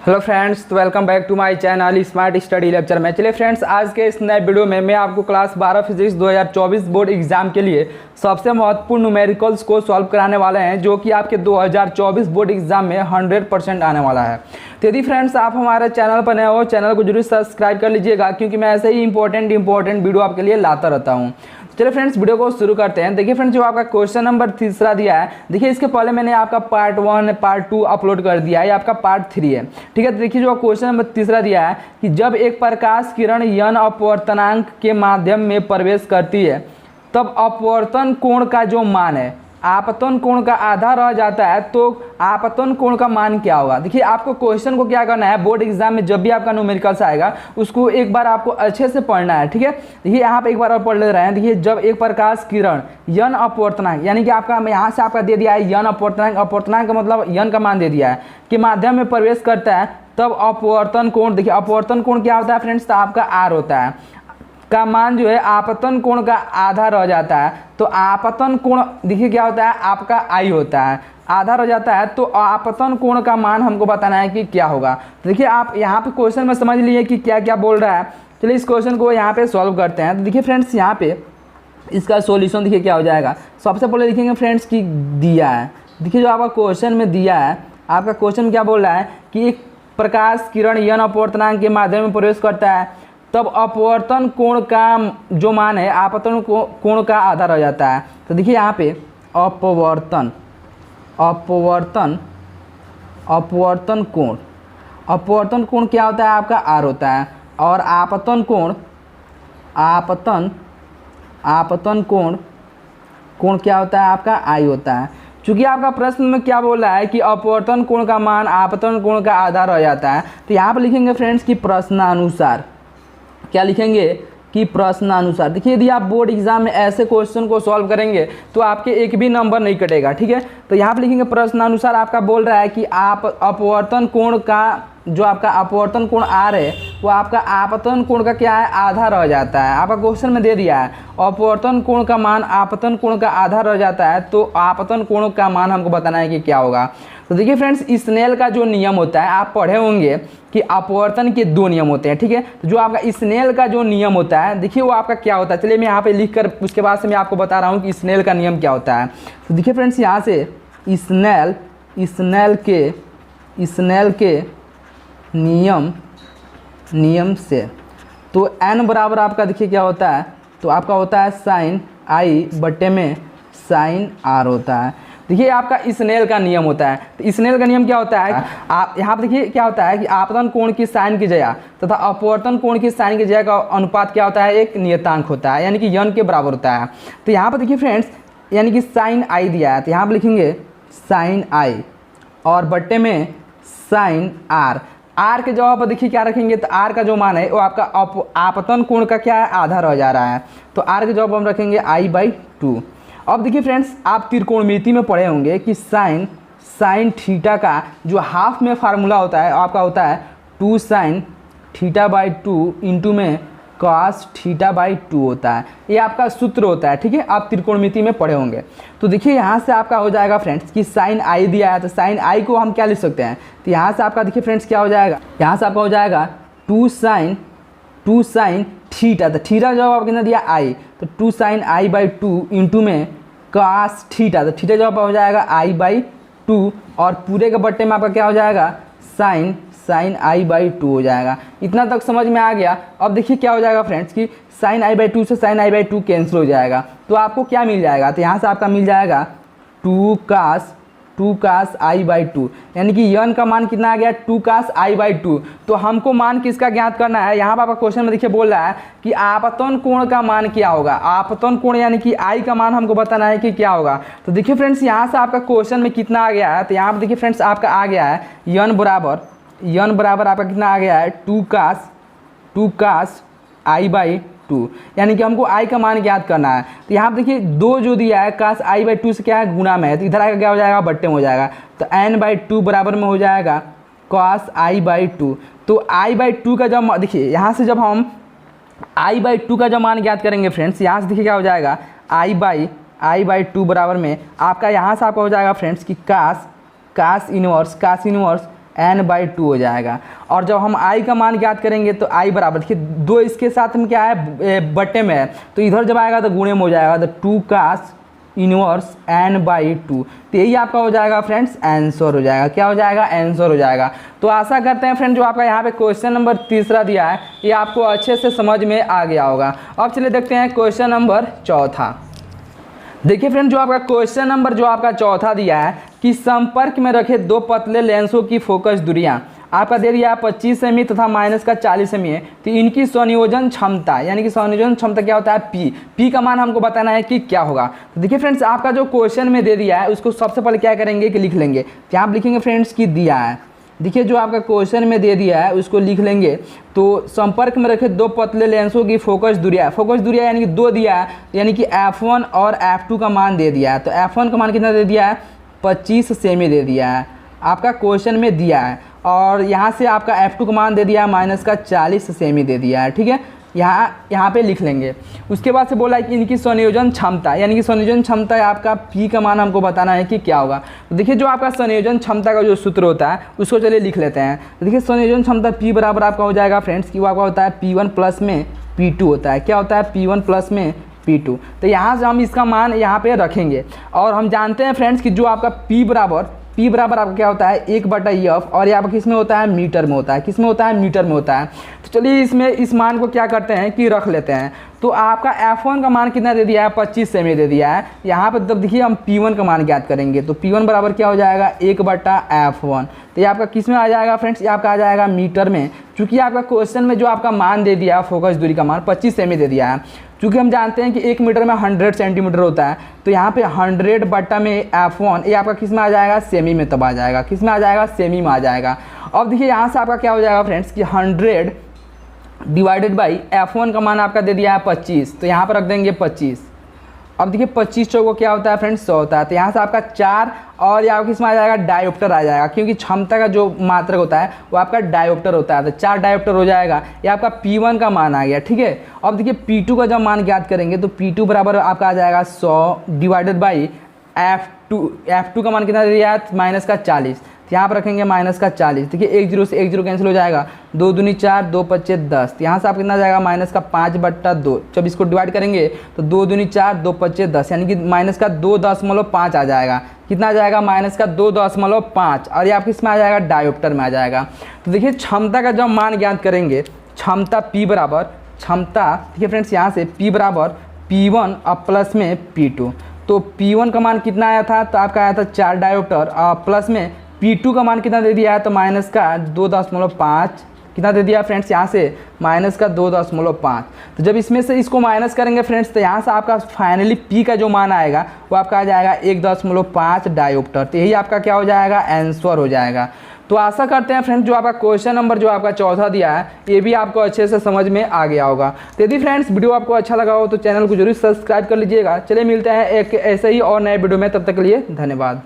Hello friends, तो welcome back to my channel smart study lecture में। चलिए friends, आज के इस नए वीडियो में मैं आपको क्लास 12 फिजिक्स 2024 बोर्ड एग्जाम के लिए सबसे महत्वपूर्ण न्यूमेरिकल्स को सॉल्व कराने वाले हैं, जो कि आपके 2024 बोर्ड एग्जाम में 100% आने वाला है। तो यदि फ्रेंड्स आप हमारे चैनल पर नए हो, चैनल को जरूर सब्सक्राइब कर लीजिएगा, क्योंकि मैं ऐसे ही इंपॉर्टेंट वीडियो आपके लिए लाता रहता हूँ। चलिए फ्रेंड्स, वीडियो को शुरू करते हैं। देखिए फ्रेंड्स, जो आपका क्वेश्चन नंबर तीसरा दिया है, देखिए इसके पहले मैंने आपका पार्ट 1 पार्ट 2 अपलोड कर दिया है, ये आपका पार्ट 3 है। ठीक है, तो देखिए जो क्वेश्चन नंबर तीसरा दिया है कि जब एक प्रकाश किरण यन अपवर्तनांक के माध्यम में प्रवेश करती है, तब अपवर्तन कोण का जो मान है आपतन कोण का आधा रह जाता है, तो आपतन कोण का मान क्या होगा। देखिए आपको क्वेश्चन को क्या करना है, बोर्ड एग्जाम में जब भी आपका न्यूमेरिकल्स आएगा उसको एक बार आपको अच्छे से पढ़ना है। ठीक है, देखिए यहाँ पे एक बार और पढ़ ले रहे हैं। देखिए जब एक प्रकाश किरण यन अपवर्तनांक, यानी कि आपका यहाँ से आपका दे दिया है यन अपवर्तनांक, अपवर्तनांक का मतलब यन का मान दे दिया है, के माध्यम में प्रवेश करता है, तब अपवर्तन कोण, देखिए अपवर्तन कोण क्या होता है फ्रेंड्स, तो आपका आर होता है का मान जो है आपतन कोण का आधा रह जाता है। तो आपतन कोण देखिए क्या होता है, आपका आई होता है, आधा रह जाता है, तो आपतन कोण का मान हमको बताना है कि क्या होगा। तो देखिए आप यहाँ पे क्वेश्चन में समझ लिए कि क्या क्या बोल रहा है। चलिए इस क्वेश्चन को यहाँ पे सॉल्व करते हैं। तो देखिए फ्रेंड्स, यहाँ पे इसका सॉल्यूशन देखिए क्या हो जाएगा। सबसे पहले लिखेंगे फ्रेंड्स कि दिया है, देखिए जो आपका क्वेश्चन में दिया है, आपका क्वेश्चन क्या बोल रहा है कि एक प्रकाश किरण यन अपवर्तनांक के माध्यम में प्रवेश करता है, तब अपवर्तन कोण का जो मान है आपतन कोण का आधा रह जाता है। तो देखिए यहाँ पे अपवर्तन कोण क्या होता है, आपका आर होता है, और आपतन कोण क्या होता है, आपका आई होता है। चूँकि आपका प्रश्न में क्या बोल रहा है कि अपवर्तन कोण का मान आपतन कोण का आधा रह जाता है, तो यहाँ पे लिखेंगे फ्रेंड्स कि प्रश्नानुसार, क्या लिखेंगे कि प्रश्नानुसार। देखिए यदि आप बोर्ड एग्जाम में ऐसे क्वेश्चन को सॉल्व करेंगे तो आपके एक भी नंबर नहीं कटेगा। ठीक है, तो यहाँ पे लिखेंगे प्रश्नानुसार। आपका बोल रहा है कि आप अपवर्तन कोण का जो आपका अपवर्तन कोण आर है वो आपका आपतन कोण का क्या है, आधा रह जाता है। आपका क्वेश्चन में दे दिया है अपवर्तन कोण का मान आपतन कोण का आधा रह जाता है, तो आपतन कोण का मान हमको बताना है कि क्या होगा। तो देखिए फ्रेंड्स, स्नेल का जो नियम होता है, आप पढ़े होंगे कि अपवर्तन के दो नियम होते हैं। ठीक है, तो जो आपका स्नेल का जो नियम होता है, देखिए वो आपका क्या होता है। चलिए मैं यहाँ पे लिख कर उसके बाद से मैं आपको बता रहा हूँ कि स्नेल का नियम क्या होता है। तो देखिए फ्रेंड्स, यहाँ से स्नेल के नियम से, तो n बराबर आपका देखिए क्या होता है, तो आपका होता है साइन आई बटे में साइन आर होता है। देखिए आपका स्नेल का नियम होता है। तो स्नेल का नियम क्या होता है, आप यहाँ पर देखिए क्या होता है कि आपतन कोण की साइन की जगह तथा अपवर्तन कोण की साइन की जगह का अनुपात क्या होता है, एक नियतांक होता है, यानी कि यन के बराबर होता है। तो यहाँ पर देखिए फ्रेंड्स, यानी कि साइन आई दिया है, तो यहाँ पर लिखेंगे साइन आई और बट्टे में साइन आर। आर के जगह पर देखिए क्या रखेंगे, तो आर का जो मान है वो आपका आपतन कोण का क्या है, आधा रह जा रहा है, तो आर के जगह पर हम रखेंगे I/2। अब देखिए फ्रेंड्स, आप त्रिकोणमिति में पढ़े होंगे कि साइन थीटा का जो हाफ में फार्मूला होता है आपका होता है 2 sin θ/2 इंटू में cos θ/2 होता है। ये आपका सूत्र होता है। ठीक है, आप त्रिकोणमिति में पढ़े होंगे। तो देखिए यहाँ से आपका हो जाएगा फ्रेंड्स कि साइन आई दिया है, तो साइन आई को हम क्या लिख सकते हैं, तो यहाँ से आपका देखिए फ्रेंड्स क्या हो जाएगा, यहाँ से आपका हो जाएगा 2 sin थीटा, तो थीटा जब आप कितना दिया आई, तो 2 sin I/2 इंटू में cos थीटा, तो थीटा जब हो जाएगा I/2 और पूरे के बट्टे में आपका क्या हो जाएगा साइन I/2 हो जाएगा। इतना तक समझ में आ गया। अब देखिए क्या हो जाएगा फ्रेंड्स कि साइन I/2 से साइन I/2 कैंसिल हो जाएगा, तो आपको क्या मिल जाएगा, तो यहाँ से आपका मिल जाएगा 2 cos I/2, यानी कि यन का मान कितना आ गया 2 cos I/2। तो हमको मान किसका ज्ञात करना है, यहाँ पर आपका क्वेश्चन में देखिए बोल रहा है कि आपतन कोण का मान क्या होगा, आपतन कोण यानी कि आई का मान हमको बताना है कि क्या होगा। तो देखिए फ्रेंड्स, यहाँ से आपका क्वेश्चन में कितना आ गया है, तो यहाँ पर देखिए फ्रेंड्स आपका आ गया है यन बराबर आपका कितना आ गया है 2 cos I/2, यानी कि हमको आई का मान ज्ञात करना है। तो यहाँ पर देखिए 2 जो दिया है cos I/2 से क्या है, गुणा में है, तो इधर आकर क्या हो जाएगा, बट्टे में हो जाएगा, तो n/2 बराबर में हो जाएगा cos I/2। तो I/2 का जब देखिए यहाँ से जब हम I/2 का जब मान ज्ञात करेंगे फ्रेंड्स, यहाँ से देखिए क्या हो जाएगा I/2 बराबर में आपका यहाँ से आपका हो जाएगा फ्रेंड्स कि cos इनवर्स n/2 हो जाएगा। और जब हम i का मान ज्ञात करेंगे तो i बराबर, देखिए 2 इसके साथ में क्या है, बट्टे में है, तो इधर जब आएगा तो गुणे में हो जाएगा, तो 2 cos इनवर्स n/2। तो यही आपका हो जाएगा फ्रेंड्स आंसर हो जाएगा। क्या हो जाएगा, आंसर हो जाएगा। तो आशा करते हैं फ्रेंड जो आपका यहाँ पे क्वेश्चन नंबर तीसरा दिया है ये आपको अच्छे से समझ में आ गया होगा। अब चलिए देखते हैं क्वेश्चन नंबर चौथा। देखिए फ्रेंड जो आपका क्वेश्चन नंबर जो आपका चौथा दिया है कि संपर्क में रखे दो पतले लेंसों की फोकस दूरियां आपका दे दिया है 25 सेमी तथा -40 सेमी है, तो इनकी संयोजन क्षमता, यानी कि संयोजन क्षमता क्या होता है, पी का मान हमको बताना है कि क्या होगा। तो देखिए फ्रेंड्स आपका जो क्वेश्चन में दे दिया है उसको सबसे पहले क्या करेंगे कि लिख लेंगे। तो यहाँ आप लिखेंगे फ्रेंड्स कि दिया है, देखिए जो आपका क्वेश्चन में दे दिया है उसको लिख लेंगे। तो संपर्क में रखे दो पतले लेंसों की फोकस दूरिया यानी कि 2 दिया है, यानी कि f1 और f2 का मान दे दिया है। तो f1 का मान कितना दे दिया है, 25 सेमी दे दिया है, आपका क्वेश्चन में दिया है। और यहाँ से आपका f2 का मान दे दिया है -40 सेमी दे दिया है, ठीक है, यहाँ पे लिख लेंगे। उसके बाद से बोला है कि इनकी संयोजन क्षमता, यानी कि संयोजन क्षमता आपका P का मान हमको बताना है कि क्या होगा। तो देखिए जो आपका संयोजन क्षमता का जो सूत्र होता है उसको चलिए लिख लेते हैं। तो देखिए संयोजन क्षमता P बराबर आपका हो जाएगा फ्रेंड्स कि वो आपका होता है P1 प्लस में P2 होता है। क्या होता है, P1 प्लस में P2। तो यहाँ से हम इसका मान यहाँ पे रखेंगे। और हम जानते हैं फ्रेंड्स कि जो आपका P बराबर आपका क्या होता है 1/f, और यहाँ पर किस में होता है, मीटर में होता है। किस में होता है, मीटर में होता है। तो चलिए इसमें इस मान को क्या करते हैं कि रख लेते हैं। तो आपका f1 का मान कितना दे दिया है, 25 सेमी दे दिया है। यहाँ पर तब देखिए हम P1 का मान ज्ञात करेंगे। तो P1 बराबर क्या हो जाएगा, 1/f1। तो ये आपका किस में आ जाएगा फ्रेंड्स, ये आपका आ जाएगा मीटर में। चूँकि आपका क्वेश्चन में जो आपका मान दे दिया फोकस दूरी का मान 25 सेमी दे दिया है। चूँकि हम जानते हैं कि 1 मीटर में 100 सेंटीमीटर होता है, तो यहाँ पे 100 में f1 ये आपका किस में आ जाएगा, सेमी में तब आ जाएगा। किस में आ जाएगा, सेमी में आ जाएगा। अब देखिए यहाँ से आपका क्या हो जाएगा फ्रेंड्स कि 100 डिवाइडेड बाई f1 का मान आपका दे दिया है 25, तो यहाँ पर रख देंगे 25। अब देखिए 25 चौको क्या होता है फ्रेंड्स, 100 होता है। तो यहाँ से आपका 4 और यहाँ किस में आ जाएगा, डायोप्टर आ जाएगा, क्योंकि क्षमता का जो मात्रक होता है वो आपका डायोप्टर होता है। तो 4 डायोप्टर हो जाएगा। ये आपका P1 का मान आ गया, ठीक है। अब देखिए P2 का जब मान ज्ञात करेंगे तो P2 बराबर आपका आ जाएगा 100 डिवाइडेड बाई f2 का मान कितना दे दिया है, -40। तो यहाँ पर रखेंगे -40। देखिए 1 0 से 1 0 कैंसिल हो जाएगा, 2 दूनी 4, 2 5 10। तो यहाँ से आप कितना जाएगा, -5/2। जब इसको डिवाइड करेंगे तो 2 दूनी 4, 2 5 10, यानी कि -2.5 आ जाएगा। कितना आ जाएगा, -2.5। और ये आप किस में आ जाएगा, डायोप्टर में आ जाएगा। तो देखिए क्षमता का जब मान ज्ञात करेंगे, क्षमता P बराबर देखिए फ्रेंड्स यहाँ से P बराबर P1 और प्लस में P2। तो P1 का मान कितना आया था, तो आपका आया था 4 डायोप्टर, और प्लस में P2 का मान कितना दे दिया है, तो -2.5 कितना दे दिया फ्रेंड्स, यहाँ से -2.5। तो जब इसमें से इसको माइनस करेंगे फ्रेंड्स तो यहाँ से आपका फाइनली P का जो मान आएगा वो आपका आ जाएगा 1.5 डायोप्टर। तो यही आपका क्या हो जाएगा, आंसर हो जाएगा। तो आशा करते हैं फ्रेंड्स जो आपका क्वेश्चन नंबर जो आपका चौथा दिया है ये भी आपको अच्छे से समझ में आ गया होगा। तो यदि फ्रेंड्स वीडियो आपको अच्छा लगा हो तो चैनल को जरूर सब्सक्राइब कर लीजिएगा। चलिए मिलते हैं एक ऐसे ही और नए वीडियो में, तब तक के लिए धन्यवाद।